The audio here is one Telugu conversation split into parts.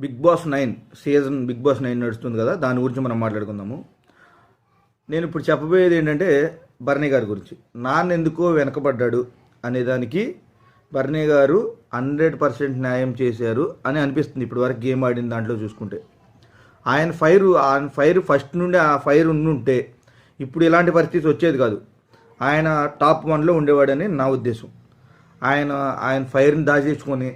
బిగ్ బాస్ 9 నడుస్తుంది కదా, దాని గురించి మనం మాట్లాడుకుందాము. నేను ఇప్పుడు చెప్పబోయేది ఏంటంటే బర్నీ గారి గురించి. నాన్న ఎందుకో వెనకబడ్డాడు అనేదానికి బర్నీ గారు 100% న్యాయం చేశారు అని అనిపిస్తుంది ఇప్పుడు వరకు గేమ్ ఆడిన దాంట్లో చూసుకుంటే. ఆయన ఫైర్ ఫస్ట్ నుండి ఆ ఫైర్ ఉండుంటే ఇప్పుడు ఇలాంటి పరిస్థితి వచ్చేది కాదు. ఆయన టాప్ 1లో ఉండేవాడని నా ఉద్దేశం. ఆయన ఫైర్ని దాచేసుకొని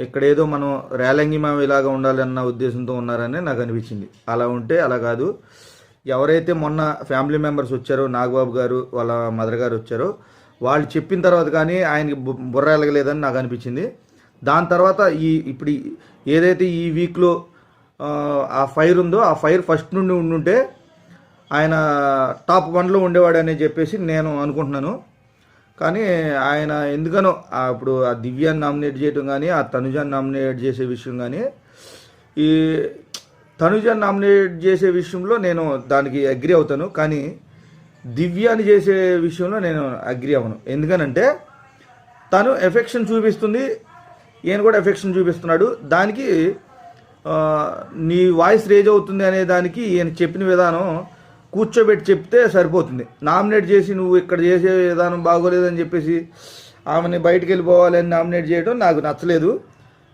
ఇక్కడ ఏదో మనం రేలంగిమా ఇలాగా ఉండాలన్న ఉద్దేశంతో ఉన్నారని నాకు అనిపించింది. అలా ఉంటే అలా కాదు. ఎవరైతే మొన్న ఫ్యామిలీ మెంబర్స్ వచ్చారో, నాగబాబు గారు వాళ్ళ మదర్ గారు వచ్చారో, వాళ్ళు చెప్పిన తర్వాత కానీ ఆయనకి బుర్ర ఎలగలేదని నాకు అనిపించింది. దాని తర్వాత ఇప్పుడు ఏదైతే ఈ వీక్లో ఆ ఫైర్ ఉందో ఆ ఫైర్ ఫస్ట్ నుండి ఉండుంటే ఆయన టాప్ 1లో ఉండేవాడని చెప్పేసి నేను అనుకుంటున్నాను. కానీ ఆయన ఎందుకనో ఇప్పుడు ఆ దివ్యాన్ని నామినేట్ చేయడం కానీ, ఆ తనుజాన్ని నామినేట్ చేసే విషయం కానీ, ఈ తనుజాన్ని నామినేట్ చేసే విషయంలో నేను దానికి అగ్రి అవుతాను. కానీ దివ్యాన్ని చేసే విషయంలో నేను అగ్రి అవ్వను. ఎందుకనంటే తను ఎఫెక్షన్ చూపిస్తుంది, ఈయన కూడా ఎఫెక్షన్ చూపిస్తున్నాడు. దానికి నీ వాయిస్ రేజ్ అవుతుంది అనే దానికి ఈయన చెప్పిన విధానం కూర్చోబెట్టి చెప్తే సరిపోతుంది. నామినేట్ చేసి నువ్వు ఇక్కడ చేసే విధానం బాగోలేదని చెప్పేసి ఆమెని బయటికి వెళ్ళిపోవాలని నామినేట్ చేయడం నాకు నచ్చలేదు.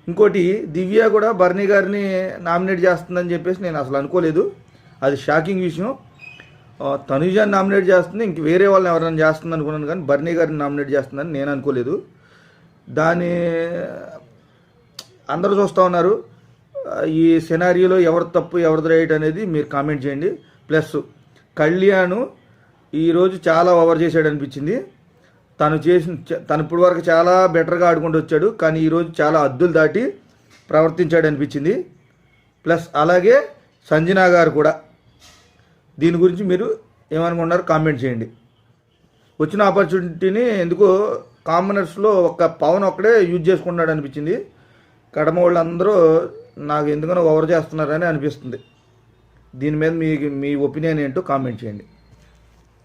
ఇంకోటి, దివ్య కూడా బర్నీ గారిని నామినేట్ చేస్తుందని చెప్పేసి నేను అసలు అనుకోలేదు. అది షాకింగ్ విషయం. తనుజాన్ని నామినేట్ చేస్తుంది, ఇంక వేరే వాళ్ళని ఎవరైనా చేస్తుంది అనుకున్నాను, కానీ బర్నీ గారిని నామినేట్ చేస్తుందని నేను అనుకోలేదు. దాన్ని అందరూ చూస్తూ ఉన్నారు. ఈ సినారియోలో ఎవరు తప్పు ఎవరిది రైట్ అనేది మీరు కామెంట్ చేయండి. ప్లస్ కళ్యాణ్ ఈరోజు చాలా ఓవర్ చేశాడు అనిపించింది. తను ఇప్పటి వరకు చాలా బెటర్గా ఆడుకుంటూ వచ్చాడు, కానీ ఈరోజు చాలా హద్దులు దాటి ప్రవర్తించాడు అనిపించింది. ప్లస్ అలాగే సంజన గారు కూడా. దీని గురించి మీరు ఏమనుకుంటున్నారు కామెంట్ చేయండి. వచ్చిన ఆపర్చునిటీని ఎందుకో కామనర్స్లో పవన్ ఒక్కడే యూజ్ చేసుకున్నాడు అనిపించింది. కడమ వాళ్ళందరూ నాకు ఎందుకనో ఓవర్ చేస్తున్నారని అనిపిస్తుంది. దీని మీద మీ ఒపీనియన్ ఏంటో కామెంట్ చేయండి.